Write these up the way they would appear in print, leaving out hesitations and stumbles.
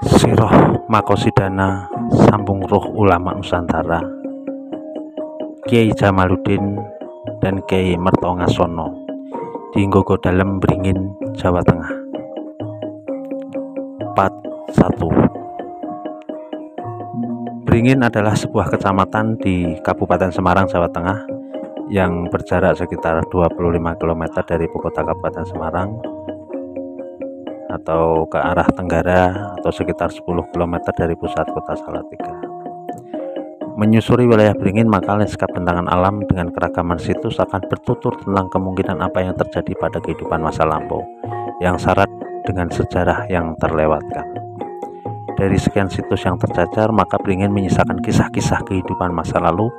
Siroh Makosidana Sambung Roh Ulama Nusantara Kiai Jamaluddin dan Kiai Mertongasono di Nggogo Dalem Beringin, Jawa Tengah. Part 1. Beringin adalah sebuah kecamatan di Kabupaten Semarang, Jawa Tengah yang berjarak sekitar 25 km dari ibu kota Kabupaten Semarang atau ke arah tenggara atau sekitar 10 km dari pusat kota Salatiga. Menyusuri wilayah Beringin, maka lanskap bentangan alam dengan keragaman situs akan bertutur tentang kemungkinan apa yang terjadi pada kehidupan masa lampau yang syarat dengan sejarah yang terlewatkan. Dari sekian situs yang tercacar, maka Beringin menyisakan kisah-kisah kehidupan masa lalu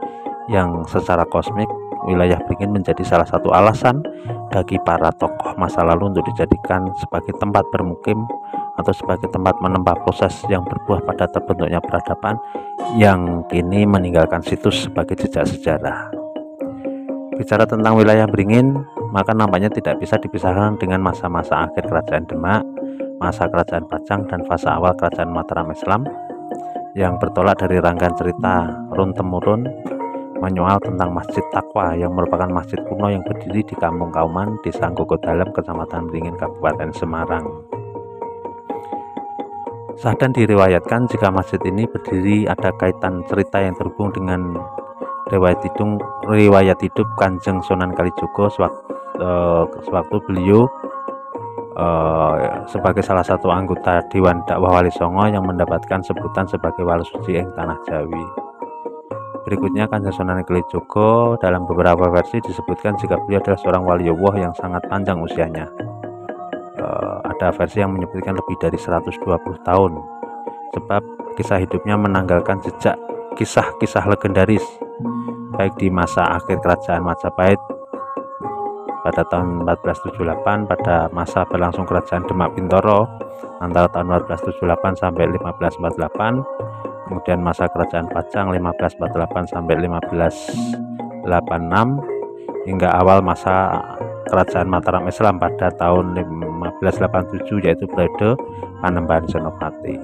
yang secara kosmik. Wilayah Beringin menjadi salah satu alasan bagi para tokoh masa lalu untuk dijadikan sebagai tempat bermukim atau sebagai tempat menempa proses yang berbuah pada terbentuknya peradaban yang kini meninggalkan situs sebagai jejak sejarah. Bicara tentang wilayah Beringin, maka nampaknya tidak bisa dipisahkan dengan masa-masa akhir Kerajaan Demak, masa Kerajaan Pajang, dan fase awal Kerajaan Mataram Islam yang bertolak dari rangkaian cerita run-temurun menyoal tentang Masjid Taqwa yang merupakan masjid kuno yang berdiri di Kampung Kauman, Desa Nggogo Dalem, Kecamatan Beringin, Kabupaten Semarang. Sah dan diriwayatkan jika masjid ini berdiri ada kaitan cerita yang terhubung dengan riwayat hidup Kanjeng Sunan Kalijogo sewaktu beliau sebagai salah satu anggota Dewan Dakwah Wali Songo yang mendapatkan sebutan sebagai Wali Suci ing Tanah Jawi. Berikutnya, Kanjeng Sunan Kalijogo dalam beberapa versi disebutkan jika beliau adalah seorang wali Allah yang sangat panjang usianya. Ada versi yang menyebutkan lebih dari 120 tahun, sebab kisah hidupnya menanggalkan jejak kisah-kisah legendaris baik di masa akhir Kerajaan Majapahit pada tahun 1478, pada masa berlangsung Kerajaan Demak Bintoro antara tahun 1478 sampai 1548, kemudian masa Kerajaan Pajang 1548 sampai 1586, hingga awal masa Kerajaan Mataram Islam pada tahun 1587, yaitu periode Panembahan Senopati.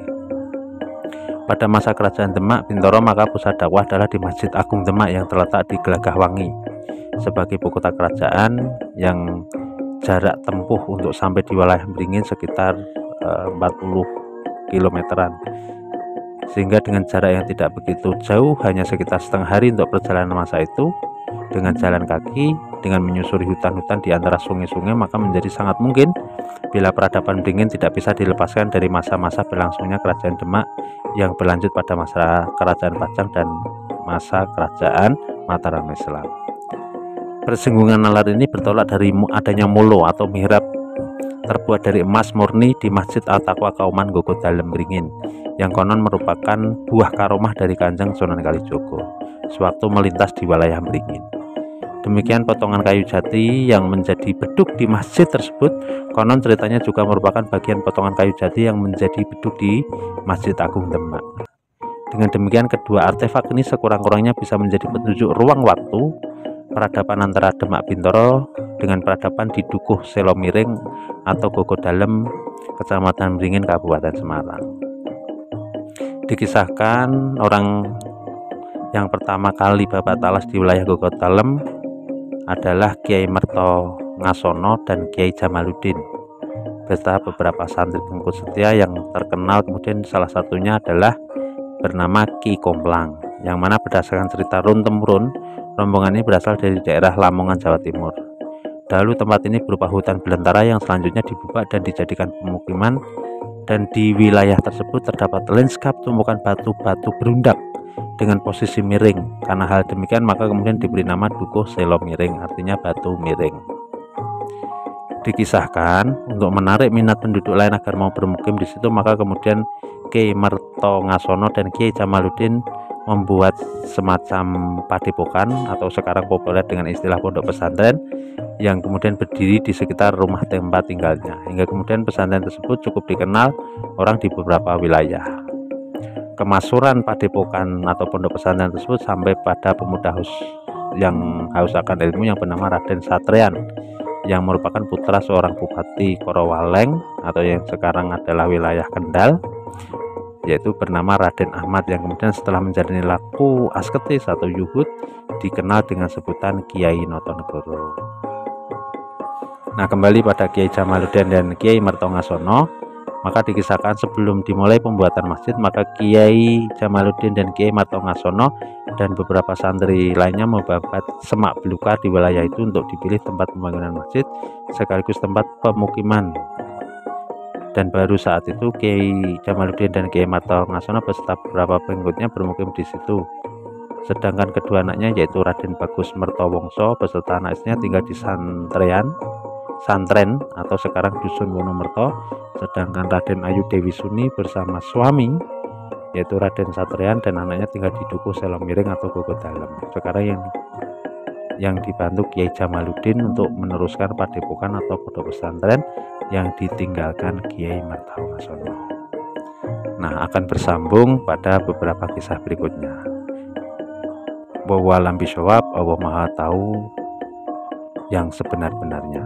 Pada masa Kerajaan Demak Bintoro, maka pusat dakwah adalah di Masjid Agung Demak yang terletak di Gelagahwangi sebagai ibu kota kerajaan, yang jarak tempuh untuk sampai di wilayah Beringin sekitar 40 kilometeran. Sehingga dengan jarak yang tidak begitu jauh, hanya sekitar setengah hari untuk perjalanan masa itu, dengan jalan kaki, dengan menyusuri hutan-hutan di antara sungai-sungai, maka menjadi sangat mungkin bila peradaban Beringin tidak bisa dilepaskan dari masa-masa berlangsungnya Kerajaan Demak yang berlanjut pada masa Kerajaan Pajang dan masa Kerajaan Mataram Islam. Persinggungan nalar ini bertolak dari adanya molo atau mihrab terbuat dari emas murni di Masjid Al-Taqwa Kauman Nggogo Dalem Beringin, yang konon merupakan buah karomah dari Kanjeng Sunan Kalijogo sewaktu melintas di wilayah Beringin. Demikian potongan kayu jati yang menjadi beduk di masjid tersebut konon ceritanya juga merupakan bagian potongan kayu jati yang menjadi beduk di Masjid Agung Demak. Dengan demikian, kedua artefak ini sekurang-kurangnya bisa menjadi petunjuk ruang waktu peradaban antara Demak Bintoro dengan peradaban di Dukuh Selomiring atau Nggogo Dalem, Kecamatan Beringin, Kabupaten Semarang. Dikisahkan orang yang pertama kali babat alas di wilayah Nggogo Dalem adalah Kiai Mertongasono dan Kiai Jamaluddin beserta beberapa santri pengikut setia yang terkenal. Kemudian salah satunya adalah bernama Ki Komplang, yang mana berdasarkan cerita run-temurun, rombongan ini berasal dari daerah Lamongan, Jawa Timur. Dahulu tempat ini berupa hutan belantara yang selanjutnya dibubak dan dijadikan pemukiman, dan di wilayah tersebut terdapat lanskap tumpukan batu-batu berundak dengan posisi miring. Karena hal demikian, maka kemudian diberi nama Dukuh Selomiring, artinya batu miring. Dikisahkan untuk menarik minat penduduk lain agar mau bermukim di situ, maka kemudian Kiai Mertongasono dan Kiai Jamaluddin membuat semacam padepokan atau sekarang populer dengan istilah pondok pesantren yang kemudian berdiri di sekitar rumah tempat tinggalnya, hingga kemudian pesantren tersebut cukup dikenal orang di beberapa wilayah. Kemasyhuran padepokan atau pondok pesantren tersebut sampai pada pemuda yang haus akan ilmu yang bernama Raden Satrian, yang merupakan putra seorang Bupati Korowaleng atau yang sekarang adalah wilayah Kendal, yaitu bernama Raden Ahmad, yang kemudian setelah menjalani laku asketis atau yuhud dikenal dengan sebutan Kiai Notonegoro. Nah, kembali pada Kiai Jamaluddin dan Kiai Mertongasono, maka dikisahkan sebelum dimulai pembuatan masjid, maka Kiai Jamaluddin dan Kiai Mertongasono dan beberapa santri lainnya membabat semak belukar di wilayah itu untuk dipilih tempat pembangunan masjid sekaligus tempat pemukiman. Dan baru saat itu Kiai Jamaluddin dan Kiai Mertongasono beserta beberapa pengikutnya bermukim di situ. Sedangkan kedua anaknya yaitu Raden Bagus Mertowongso beserta anak istrinya tinggal di santren atau sekarang Dusun Wonomerto. Sedangkan Raden Ayu Dewi Suni bersama suami yaitu Raden Satrian dan anaknya tinggal di Dukuh Selomiring atau Gogo Dalem. Sekarang yang dibantu Kiai Jamaluddin untuk meneruskan padepokan atau pondok pesantren yang ditinggalkan Kiai Mertongasono. Nah, akan bersambung pada beberapa kisah berikutnya. Bahwa alam bisawab, Allah Maha Tahu yang sebenar-benarnya.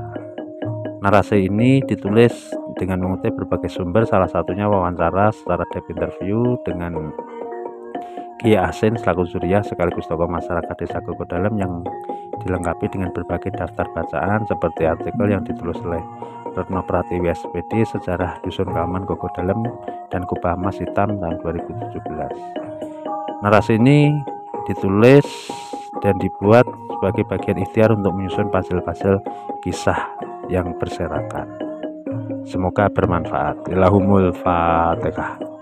Narasi ini ditulis dengan mengutip berbagai sumber, salah satunya wawancara secara deep interview dengan Kiai Asin selaku Zuriyah sekaligus tokoh masyarakat Desa Gogo Dalem yang dilengkapi dengan berbagai daftar bacaan seperti artikel yang ditulis oleh Retno Pratiwi SPD Sejarah Dusun Kauman Gogo Dalem dan Kubah Emas Hitam tahun 2017. Narasi ini ditulis dan dibuat sebagai bagian ikhtiar untuk menyusun puzzle-puzzle kisah yang berserakan. Semoga bermanfaat. Illahumul Fatihah.